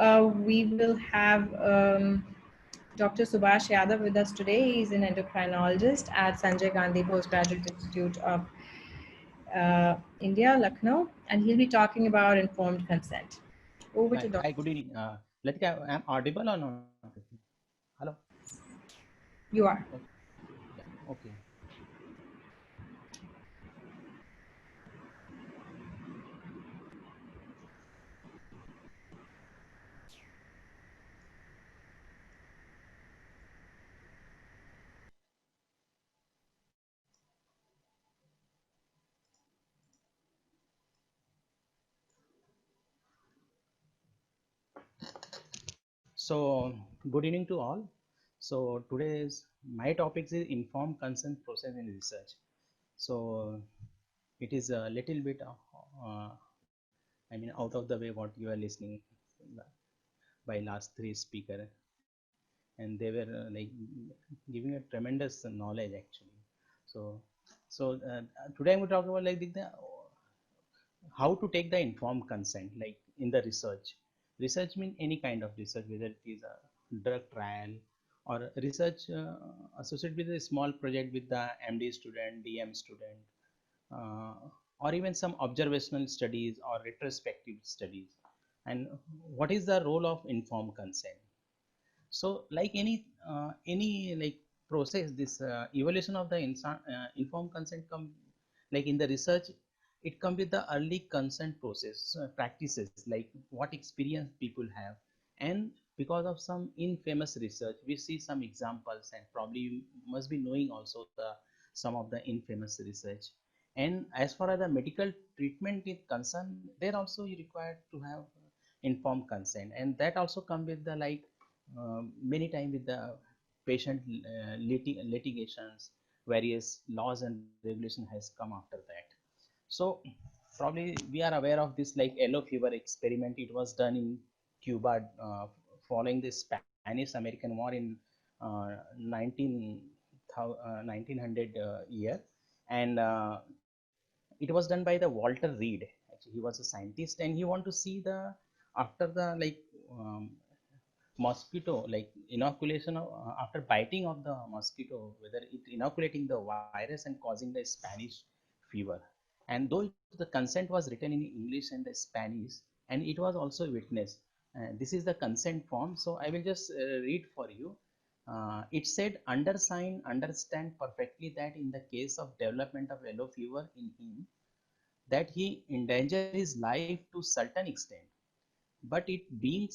we will have Dr. Subhash Yadav with us today. He's an endocrinologist at Sanjay Gandhi Postgraduate Institute of India, Lucknow, and he'll be talking about informed consent. Over to Dr. Hi, good evening. Latika, I'm audible or not? Hello? You are. Okay. Yeah, okay. So, good evening to all. So, today's my topic is informed consent process in research. So, it is a little bit, out of the way what you are listening by last three speaker, and they were giving a tremendous knowledge actually. So, today I'm going to talk about how to take the informed consent, like in the research. Research means any kind of research, whether it is a drug trial or research associated with a small project with the MD student, DM student, uh, or even some observational studies or retrospective studies. And what is the role of informed consent? So, like any like process, this evaluation of the informed consent come like in the research, it come with the early consent process practices, like what experience people have, and because of some infamous research, we see some examples, and probably you must be knowing also the some of the infamous research. And as far as the medical treatment is concerned, there also you required to have informed consent, and that also come with the many time with the patient litigations, various laws and regulation has come after that. So probably we are aware of this like yellow fever experiment. It was done in Cuba following the Spanish American War in 1900 year, and it was done by the Walter Reed. Actually, he was a scientist, and he want to see the after the um, mosquito, like inoculation of, after biting of the mosquito, whether it inoculating the virus and causing the Spanish fever. And though the consent was written in English and the Spanish, and it was also witnessed. This is the consent form. So I will just read for you. It said, undersigned understand perfectly that in the case of development of yellow fever in him, that he endanger his life to certain extent, but it being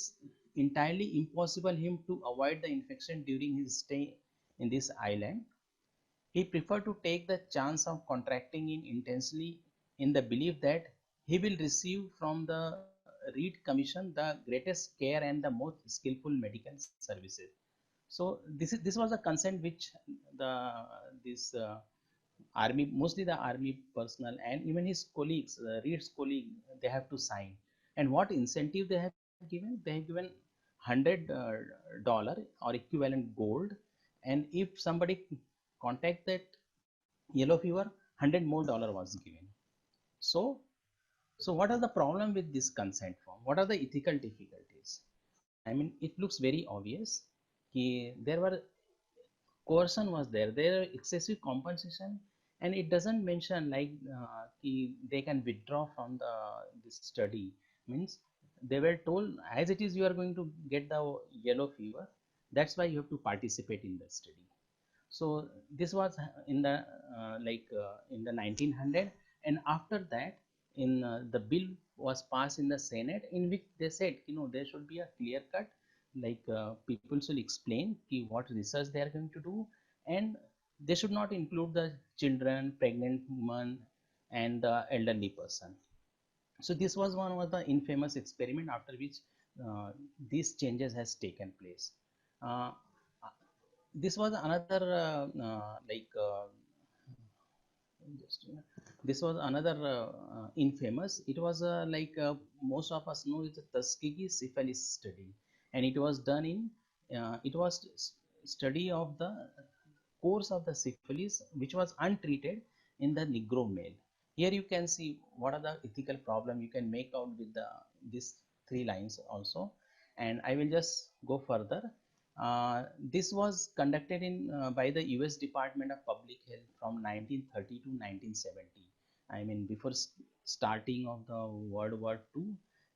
entirely impossible him to avoid the infection during his stay in this island, he preferred to take the chance of contracting it intensely in the belief that he will receive from the Reed Commission the greatest care and the most skillful medical services. So this was a consent which the this army, mostly the army personnel and even his colleagues, Reed's colleague, they have to sign. And what incentive they have given? They have given $100 or equivalent gold, and if somebody contact that yellow fever, 100 more dollar was given. So so what are the problem with this consent form? What are the ethical difficulties? I mean, it looks very obvious. There were coercion was there. There excessive compensation, and it doesn't mention they can withdraw from the this study. Means they were told as it is you are going to get the yellow fever. That's why you have to participate in the study. So this was in the in the 1900, and after that, in the bill was passed in the Senate, in which they said, there should be a clear cut, people should explain what research they are going to do, and they should not include the children, pregnant women, and the elderly person. So this was one of the infamous experiment after which these changes has taken place. Uh, this was another just this was another infamous. It was most of us know it's a Tuskegee syphilis study, and it was done in it was study of the course of the syphilis which was untreated in the Negro male. Here you can see what are the ethical problem you can make out with the these three lines also. And I will just go further. This was conducted by the US Department of Public Health from 1930 to 1970. I mean, before starting of the World War II,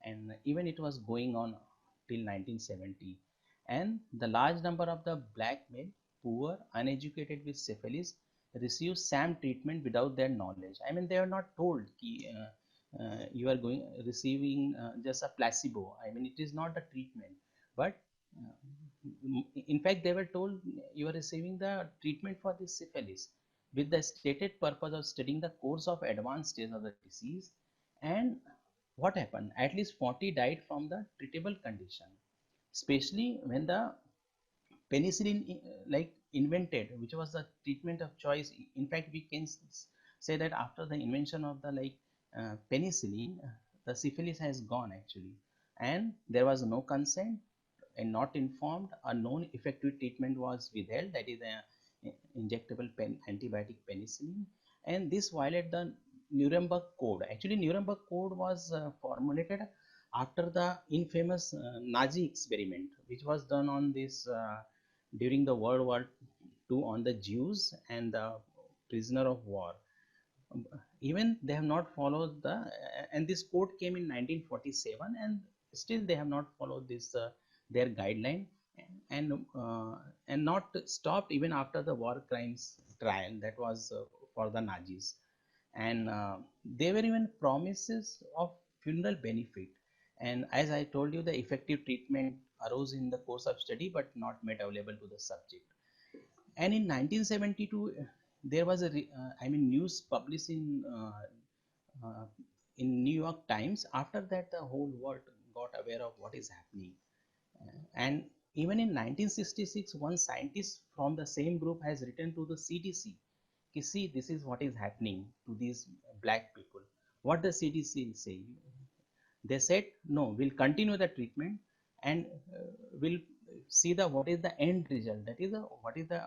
and even it was going on till 1970. And the large number of the black male, poor, uneducated with syphilis, receive SAM treatment without their knowledge. I mean, they are not told ki, you are going receiving just a placebo. I mean, it is not the treatment, but in fact, they were told you are receiving the treatment for this syphilis with the stated purpose of studying the course of advanced stage of the disease. And what happened? At least 40 died from the treatable condition, especially when the penicillin like invented, which was the treatment of choice. In fact, we can say that after the invention of the penicillin, the syphilis has gone actually, and there was no consent and not informed. A known effective treatment was withheld, that is the injectable antibiotic penicillin, and this violated the Nuremberg Code. Actually, Nuremberg Code was formulated after the infamous Nazi experiment, which was done on this during the World War II on the Jews and the prisoner of war. Even they have not followed and this code came in 1947, and still they have not followed this their guideline, and not stopped even after the war crimes trial that was for the Nazis. And there were even promises of funeral benefit, and as I told you, the effective treatment arose in the course of study but not made available to the subject. And in 1972 there was I mean, news published in New York Times. After that, the whole world got aware of what is happening. And even in 1966, one scientist from the same group has written to the CDC, see, this is what is happening to these black people. What the CDC say? They said, no, we'll continue the treatment, and we'll see the what is the end result. That is what is the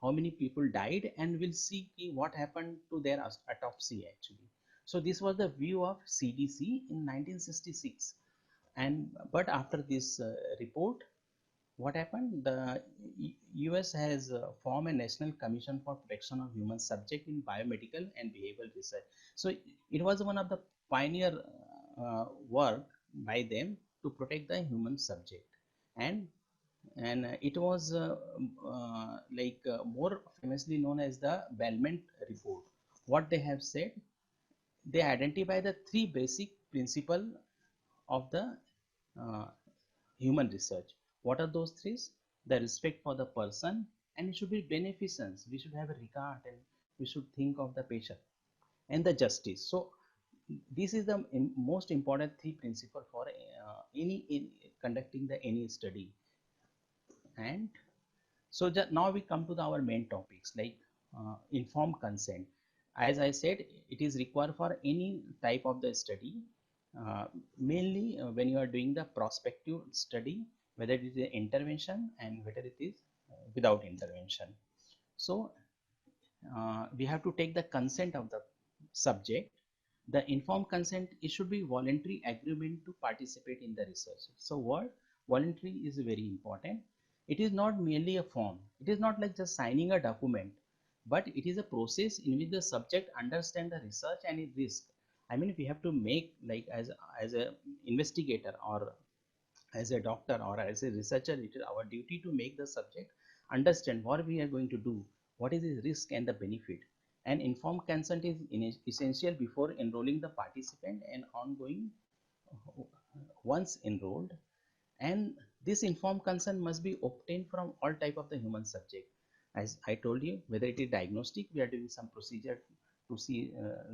how many people died, and we'll see what happened to their autopsy actually. So this was the view of CDC in 1966. And but after this report, what happened? The US has formed a National Commission for Protection of Human Subject in Biomedical and Behavioral Research. So it was one of the pioneer work by them to protect the human subject. And it was more famously known as the Belmont report. What they have said, they identify the three basic principles of the uh, human research. What are those three? The respect for the person, and it should be beneficence. We should have a regard, and we should think of the patient, and the justice. So this is the most important three principle for in conducting the any study. And so now we come to our main topics, like informed consent. As I said, it is required for any type of the study, mainly when you are doing the prospective study, whether it is an intervention and whether it is without intervention. So we have to take the consent of the subject. The informed consent, it should be voluntary agreement to participate in the research. So what voluntary is very important. It is not merely a form. It is not like just signing a document, but it is a process in which the subject understand the research and its risk. I mean, we have to make, like, as a investigator or as a doctor or as a researcher, it is our duty to make the subject understand what we are going to do, what is the risk and the benefit. And informed consent is essential before enrolling the participant and ongoing once enrolled. And this informed consent must be obtained from all type of the human subject. As I told you, whether it is diagnostic, we are doing some procedure to see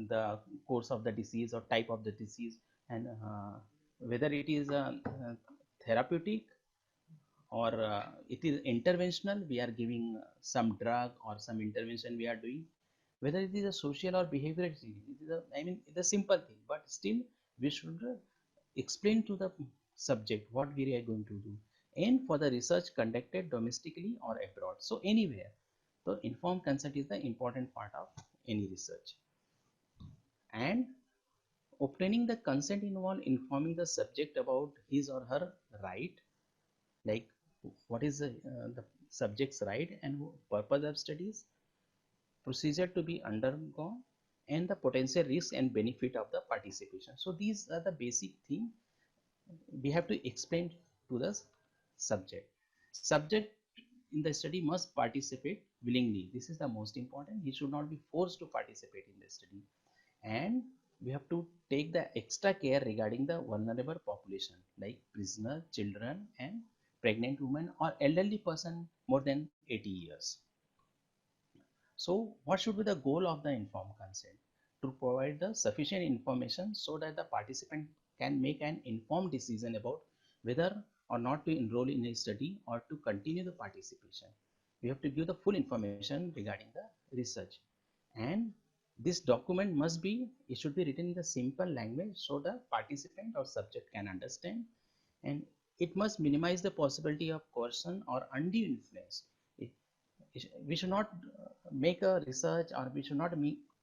the course of the disease or type of the disease, and whether it is therapeutic or it is interventional, we are giving some drug or some intervention we are doing. Whether it is a social or behavioral thing, it is I mean, it's a simple thing, but still we should explain to the subject what we are going to do. And for the research conducted domestically or abroad, so anywhere. So informed consent is the important part of any research. And obtaining the consent involve informing the subject about his or her right, like what is the subject's right and purpose of studies, procedure to be undergone, and the potential risk and benefit of the participation. So these are the basic thing we have to explain to the subject. Subject in the study must participate willingly. This is the most important. He should not be forced to participate in the study. And we have to take the extra care regarding the vulnerable population like prisoner, children, and pregnant women or elderly person more than 80 years. So what should be the goal of the informed consent? To provide the sufficient information so that the participant can make an informed decision about whether or not to enroll in a study or to continue the participation. We have to give the full information regarding the research. And this document must be, it should be written in the simple language so the participant or subject can understand, and it must minimize the possibility of coercion or undue influence. It, we should not make a research, or we should not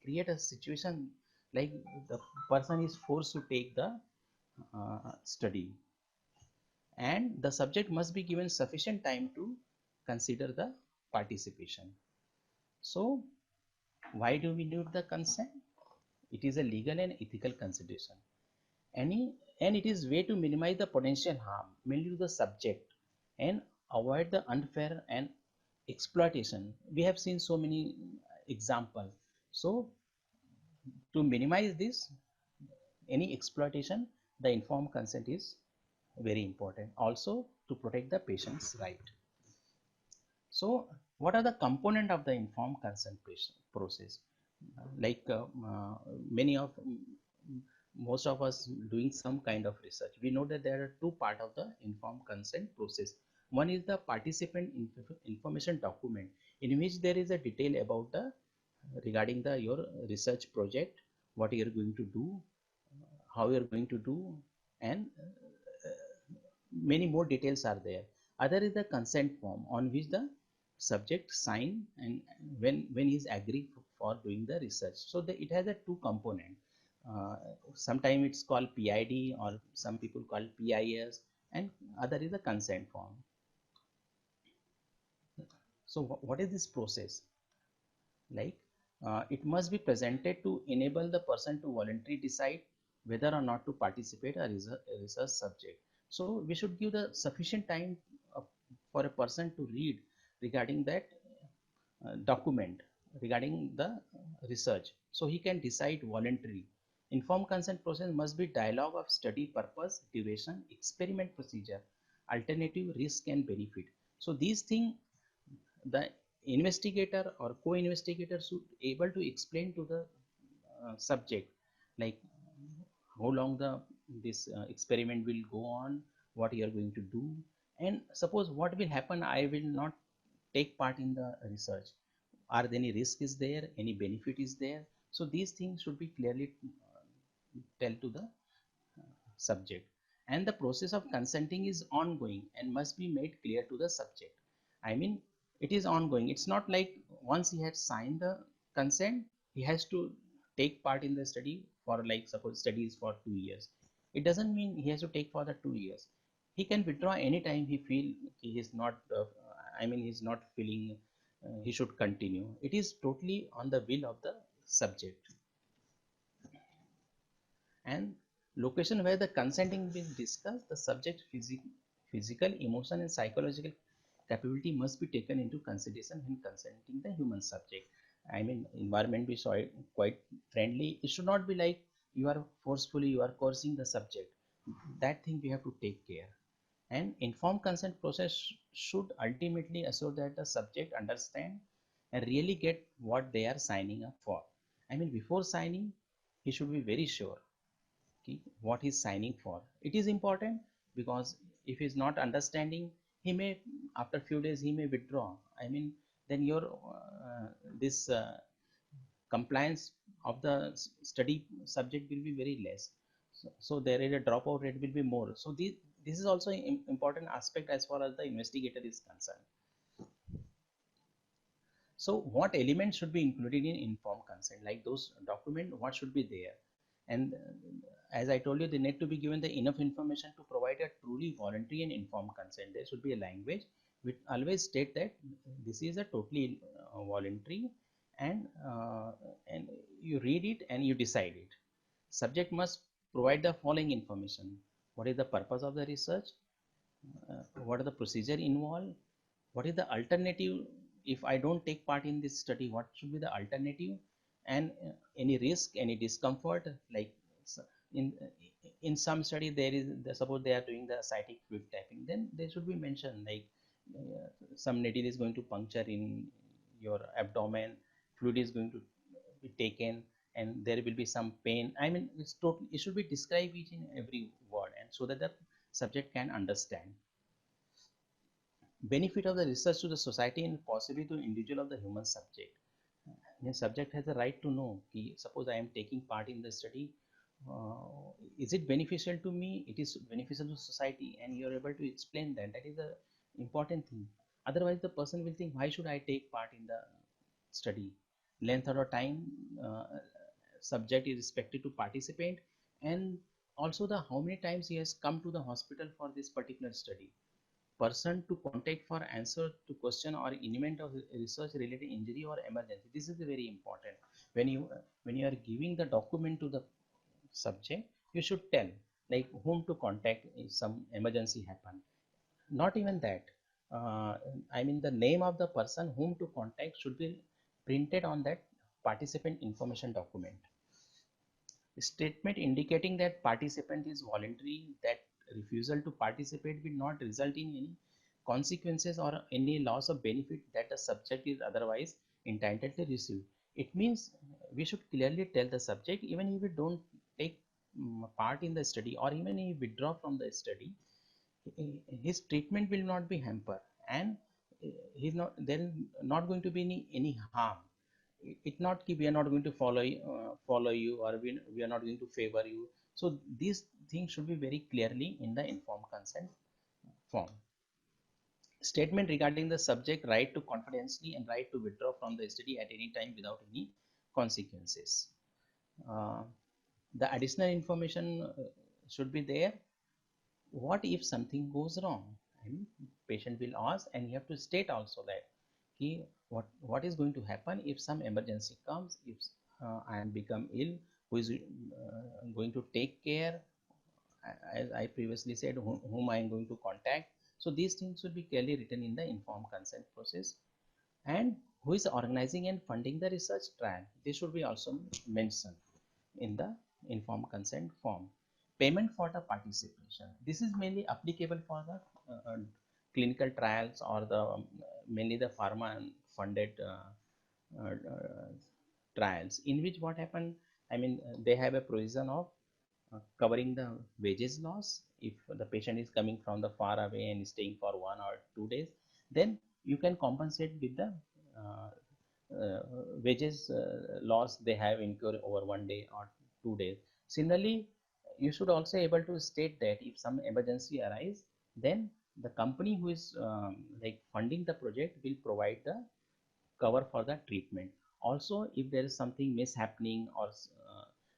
create a situation like the person is forced to take the study, and the subject must be given sufficient time to consider the participation. So why do we need the consent? It is a legal and ethical consideration. And it is way to minimize the potential harm mainly to the subject and avoid the unfair and exploitation. We have seen so many examples. So to minimize this, any exploitation, the informed consent is very important. Also to protect the patient's right. So what are the component of the informed consent process? Like many of most of us doing some kind of research, we know that there are two part of the informed consent process. One is the participant information document, in which there is a detail about the regarding the your research project, what you are going to do, how you are going to do, and many more details are there. Other is the consent form on which the subject sign and when he is agree for doing the research. So it has a two component. uh, Sometimes it's called PID, or some people call PIS, and other is the consent form. So what is this process like? It must be presented to enable the person to voluntarily decide whether or not to participate as a research subject. So we should give the sufficient time uh, for a person to read regarding that document regarding the research, so he can decide voluntarily. Informed consent process must be dialogue of study purpose, duration, experiment procedure, alternative, risk and benefit. So these things the investigator or co-investigator should able to explain to the subject, like how long the this experiment will go on, what you are going to do, and suppose what will happen, I will not take part in the research, are there any risk is there, any benefit is there. So these things should be clearly tell to the subject. And the process of consenting is ongoing and must be made clear to the subject. I mean, it is ongoing. It's not like once he has signed the consent, he has to take part in the study for, like, suppose studies for 2 years. It doesn't mean he has to take for the 2 years. He can withdraw anytime he feel he is not he's not feeling he should continue. It is totally on the will of the subject. And location where the consenting will discuss, the subject physical, emotional and psychological capability must be taken into consideration when consenting the human subject. I mean, environment be so quite friendly. It should not be like you are forcefully, you are coercing the subject. That thing we have to take care. And informed consent process should ultimately assure that the subject understand and really get what they are signing up for. I mean, before signing, he should be very sure what he's signing for. It is important because if he's not understanding, he may, after few days he may withdraw. I mean, then your this compliance of the study subject will be very less. So there is a dropout rate will be more. So this is also an important aspect as far as the investigator is concerned. So what elements should be included in informed consent? Like those document, what should be there? And as I told you, they need to be given the enough information to provide a truly voluntary and informed consent. There should be a language which always state that this is a totally voluntary, and and you read it and you decide it. Subject must provide the following information: what is the purpose of the research, what are the procedure involved, what is the alternative if I don't take part in this study, what should be the alternative, and any risk, any discomfort, like in in some study there is suppose they are doing the cytic fluid tapping, then they should be mentioned like some needle is going to puncture in your abdomen, fluid is going to be taken, and there will be some pain. I mean, it's totally, it should be described each in every word, and so that the subject can understand. Benefit of the research to the society and possibly to individual of the human subject. The subject has the right to know कि suppose I am taking part in the study, is it beneficial to me, it is beneficial to society, and you are able to explain that. That is the important thing. Otherwise the person will think, why should I take part in the study? Length or time, uh, subject is expected to participate, and also the how many times he has come to the hospital for this particular study, person to contact for answer to question or element of research related injury or emergency. This is very important. When you are giving the document to the subject, you should tell like whom to contact if some emergency happen. Not even that, uh, I mean the name of the person whom to contact should be printed on that participant information document. Statement indicating that participant is voluntary, that refusal to participate will not result in any consequences or any loss of benefit that the subject is otherwise entitled to receive. It means we should clearly tell the subject, even if we don't take part in the study or even if we withdraw from the study, his treatment will not be hampered, and he's not then not going to be any harm. It not we are not going to follow you, or we are not going to favor you. So these things should be very clearly in the informed consent form. Statement regarding the subject right to confidentially and right to withdraw from the study at any time without any consequences. uh, the additional information should be there. What if something goes wrong? I mean, patient will ask, and you have to state also that what is going to happen if some emergency comes, if I am become ill, who is going to take care, as I previously said, whom I am going to contact. So these things should be clearly written in the informed consent process. And who is organizing and funding the research trial, this should be also mentioned in the informed consent form. Payment for the participation, this is mainly applicable for the clinical trials or the mainly the pharma funded trials, in which what happened, I mean they have a provision of covering the wages loss. If the patient is coming from the far away and staying for 1 or 2 days, then you can compensate with the uh, uh, wages loss they have incurred over 1 day or 2 days. Similarly, you should also able to state that if some emergency arise, then the company who is like funding the project will provide the cover for the treatment. Also, if there is something mishappening or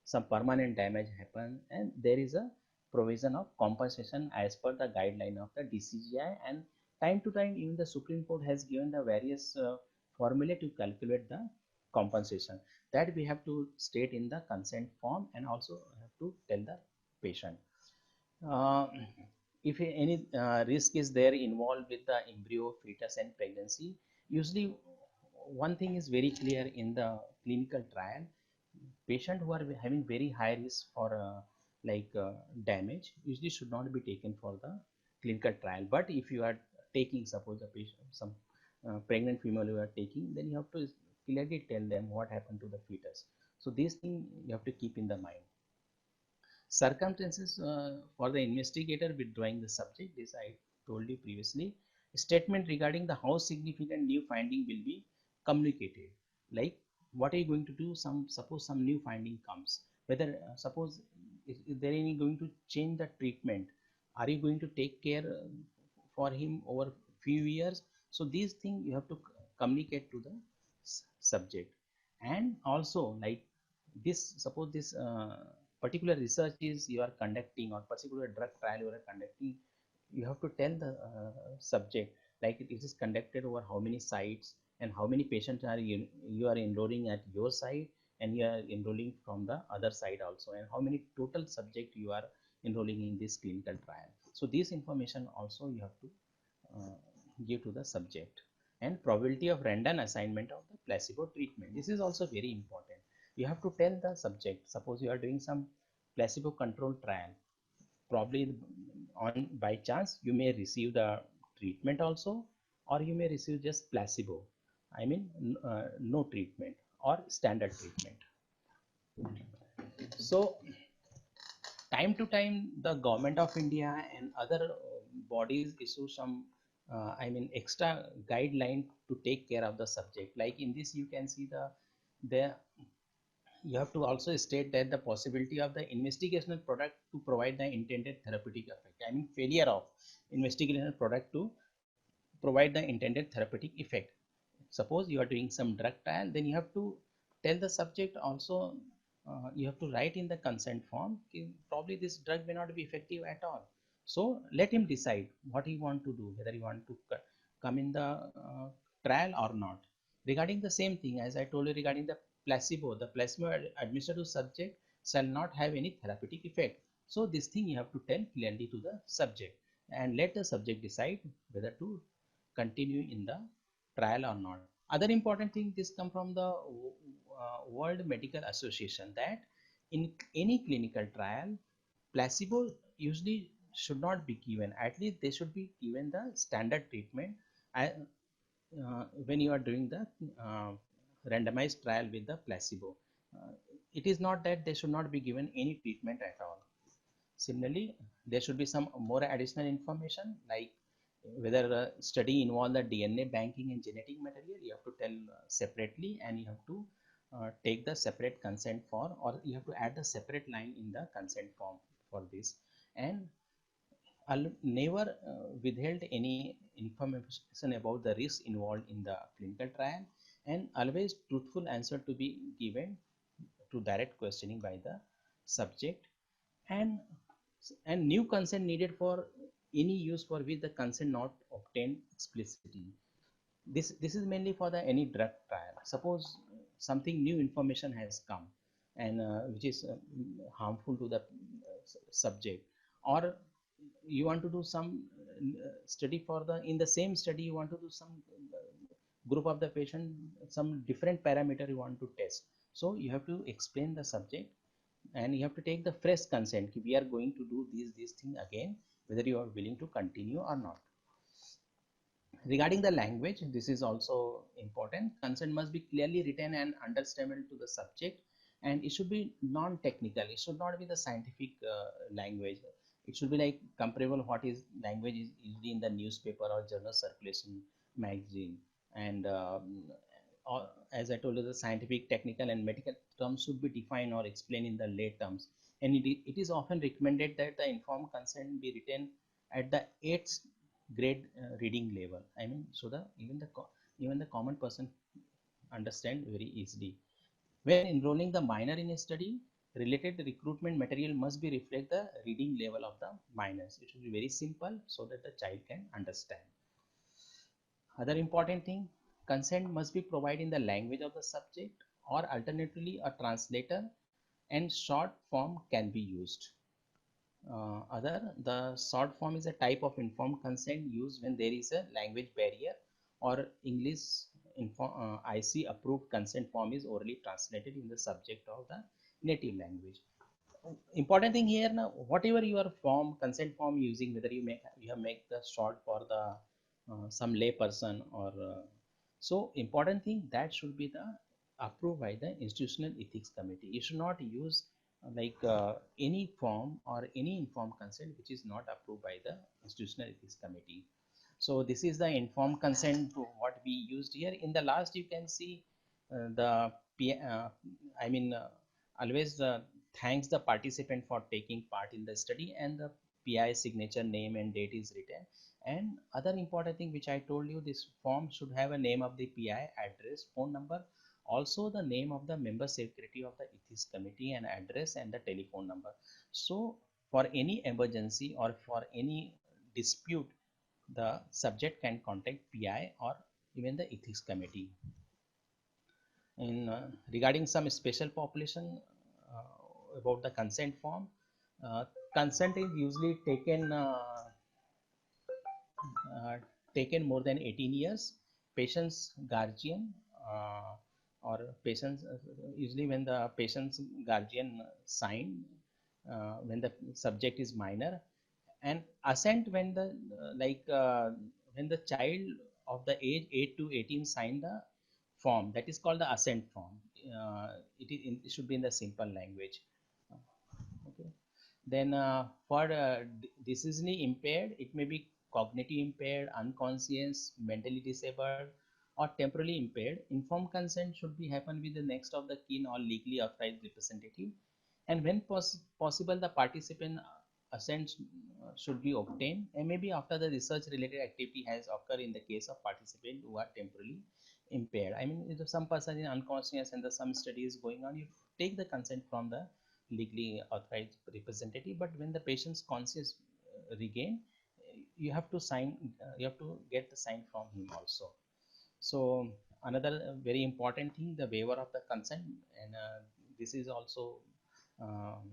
some permanent damage happen, and there is a provision of compensation as per the guideline of the DCGI, and time to time even the Supreme Court has given the various formula to calculate the compensation, that we have to state in the consent form and also have to tell the patient. uh, if any risk is there involved with the embryo, fetus, and pregnancy, usually one thing is very clear in the clinical trial: patient who are having very high risk for damage usually should not be taken for the clinical trial. But if you are taking, suppose a patient, some pregnant female you are taking, then you have to clearly tell them what happened to the fetus. So these things you have to keep in the mind. Circumstances for the investigator withdrawing the subject, this I told you previously. Statement regarding the how significant new finding will be communicated, like what are you going to do, some suppose some new finding comes, whether suppose is there any going to change the treatment, are you going to take care for him over few years. So these things you have to communicate to the subject. And also like this, suppose this particular research is you are conducting or particular drug trial you are conducting, you have to tell the subject, like it is conducted over how many sites and how many patients are you are enrolling at your site, and you are enrolling from the other side also, and how many total subject you are enrolling in this clinical trial. So this information also you have to uh, give to the subject. And probability of random assignment of the placebo treatment, this is also very important. You have to tell the subject, suppose you are doing some placebo controlled trial, probably on by chance you may receive the treatment also, or you may receive just placebo, I mean no treatment or standard treatment. So time to time the government of India and other bodies issue some extra guideline to take care of the subject. Like in this you can see the you have to also state that the possibility of the investigational product to provide the intended therapeutic effect, I mean failure of investigational product to provide the intended therapeutic effect. Suppose you are doing some drug trial, then you have to tell the subject also, you have to write in the consent form, probably this drug may not be effective at all. So let him decide what he want to do, whether he want to come in the trial or not. Regarding the same thing as I told you regarding the placebo administered to subject shall not have any therapeutic effect. So this thing you have to tell clearly to the subject and let the subject decide whether to continue in the trial or not. Other important thing, this come from the World Medical Association, that in any clinical trial placebo usually should not be given, at least they should be given the standard treatment when you are doing the uh, randomized trial with the placebo. uh, it is not that they should not be given any treatment at all. Similarly, there should be some more additional information, like whether the study involve the DNA banking and genetic material, you have to tell separately, and you have to take the separate consent for, or you have to add the separate line in the consent form for this. And I'll never withheld any information about the risk involved in the clinical trial, and always truthful answer to be given to direct questioning by the subject. And and new consent needed for any use for which the consent not obtained explicitly. This is mainly for the any drug trial. Suppose something new information has come, and which is harmful to the subject, or you want to do some study for the, in the same study you want to do some group of the patient, some different parameter you want to test. So you have to explain the subject, and you have to take the fresh consent, we are going to do this thing again, whether you are willing to continue or not. Regarding the language, this is also important. Consent must be clearly written and understandable to the subject, and it should be non-technical, it should not be the scientific language. It should be like comparable what is language is usually in the newspaper or journal circulation magazine. And as I told you, the scientific, technical and medical terms should be defined or explained in the lay terms. And it is often recommended that the informed consent be written at the 8th grade reading level, I mean, so that even the common person understand very easily. When enrolling the minor in a study, related recruitment material must be reflect the reading level of the minors. It should be very simple so that the child can understand. Other important thing, consent must be provided in the language of the subject, or alternatively a translator, and short form can be used. The short form is a type of informed consent used when there is a language barrier, or English IC approved consent form is orally translated in the subject of the native language. Important thing here now, whatever your form, consent form using, whether you have make the short for the some lay person, or so important thing that should be the approved by the institutional ethics committee. You should not use any form or any informed consent which is not approved by the institutional ethics committee. So this is the informed consent to what we used here. In the last you can see the I mean always thanks the participant for taking part in the study, and the PI signature, name and date is written. And other important thing which I told you, this form should have a name of the PI, address, phone number also the name of the member secretary of the ethics committee and address and the telephone number. So for any emergency or for any dispute, the subject can contact PI or even the ethics committee. In regarding some special population about the consent form, uh, consent is usually uh, taken more than 18 years. Patient's guardian uh, or patient's usually when the patient's guardian sign when the subject is minor, and assent when the when the child of the age 8 to 18 sign the form, that is called the assent form. It should be in the simple language. Okay. Then for decisionally impaired, it may be cognitive impaired, unconscious, mentally disabled, or temporarily impaired. Informed consent should be happen with the next of the kin or legally authorized representative. And when possible, the participant assent should be obtained, and maybe after the research related activity has occurred in the case of participants who are temporarily impaired. I mean, if some person is unconscious and the some study is going on, you take the consent from the legally authorized representative. But when the patient's conscious regain, you have to sign, you have to get the sign from him also. So another very important thing, the waiver of the consent, and this is also um,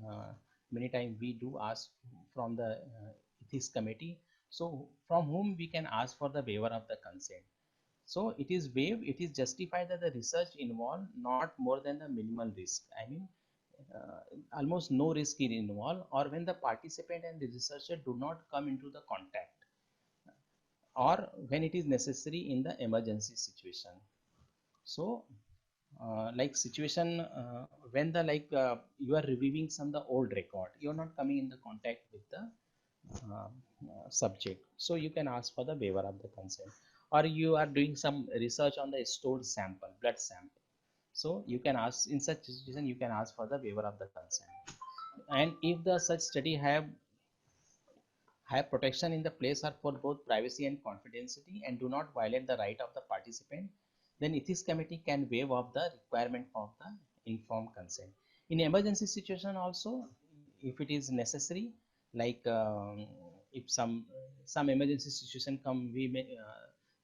uh, many times we do ask from the ethics committee. So from whom we can ask for the waiver of the consent? So it is waived, it is justified that the research involved not more than the minimal risk. I mean, uh, almost no risk is involved, or when the participant and the researcher do not come into the contact, or when it is necessary in the emergency situation. So like situation when the you are reviewing some the old record, you are not coming in the contact with the subject, so you can ask for the waiver of the consent. Or you are doing some research on the stored sample, blood sample, so you can ask, in such situation you can ask for the waiver of the consent. And if the such study have protection in the place are for both privacy and confidentiality and do not violate the right of the participant, then ethics committee can waive off the requirement of the informed consent. In emergency situation also, if it is necessary, like if some emergency situation come, we may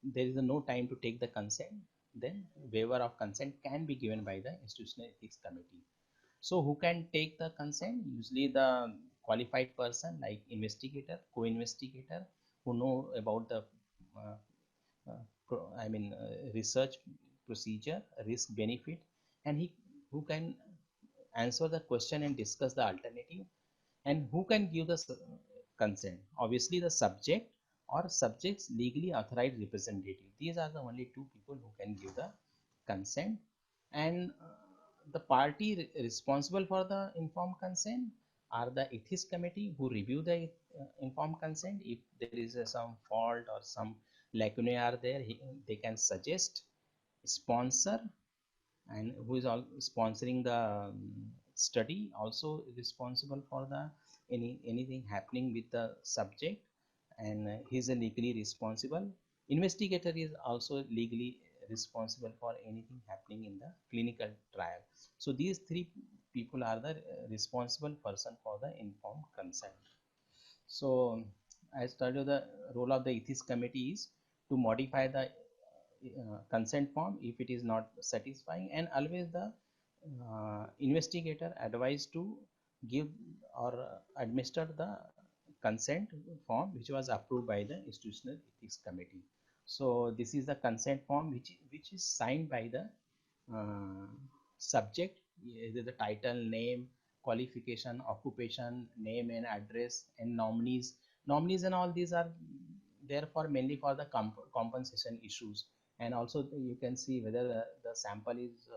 there is no time to take the consent, then waiver of consent can be given by the institutional ethics committee. So who can take the consent? Usually the qualified person like investigator, co-investigator, who know about the uh, research procedure, risk benefit, and he who can answer the question and discuss the alternative, and who can give the consent. Obviously the subject or subject's legally authorized representative. These are the only two people who can give the consent. And the party responsible for the informed consent are the ethics committee who review the informed consent. If there is some fault or some lacunae are there, they can suggest, sponsor, and who is all sponsoring the study also responsible for the anything happening with the subject, and he is legally responsible. Investigator is also legally responsible for anything happening in the clinical trial. So these three people are the responsible person for the informed consent. So as told you, the role of the ethics committee is to modify the consent form if it is not satisfying, and always the investigator advised to give or administer the consent form which was approved by the institutional ethics committee. So this is the consent form which is signed by the uh, subject, either the title, name, qualification, occupation, name and address, and nominees and all these are there for mainly for the compensation issues. And also you can see whether the sample is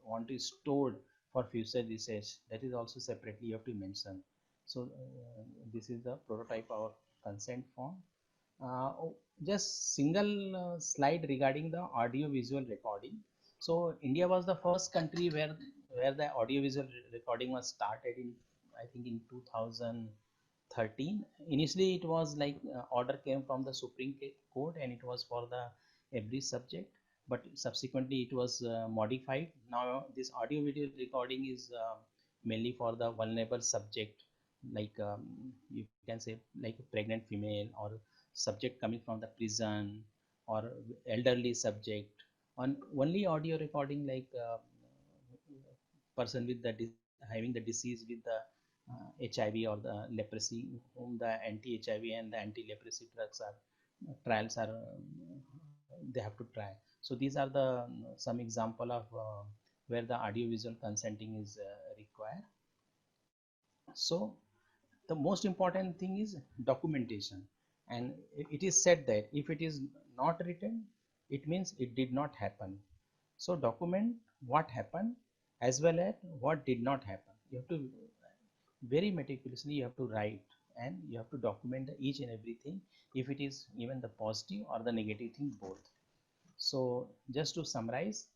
want to stored for future research, that is also separately you have to mention. So this is the prototype of consent form. Just single slide regarding the audio visual recording. So India was the first country where the audio visual recording was started in, I think, in 2013. Initially it was like order came from the Supreme Court and it was for the every subject. but subsequently it was modified. Now this audio video recording is mainly for the vulnerable subject, like you can say like a pregnant female or subject coming from the prison or elderly subject. On only audio recording like person with the having the disease with the HIV or the leprosy, whom the anti-HIV and the anti-leprosy drugs are trials are they have to try. So these are the some example of where the audio visual consenting is required. So the most important thing is documentation, and it is said that if it is not written, it means it did not happen. So document what happened as well as what did not happen. You have to very meticulously you have to write, and you have to document each and everything, if it is even the positive or the negative thing both. So just to summarize,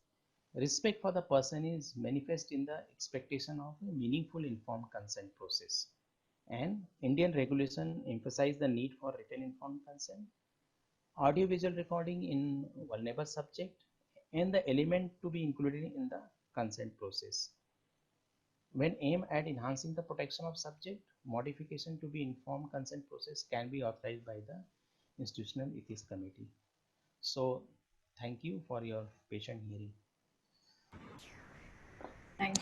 respect for the person is manifest in the expectation of a meaningful informed consent process, and Indian regulation emphasize the need for written informed consent, audiovisual recording in vulnerable subject, and the element to be included in the consent process. When aimed at enhancing the protection of subject, modification to be informed consent process can be authorized by the Institutional Ethics Committee. So, thank you for your patient hearing. Thank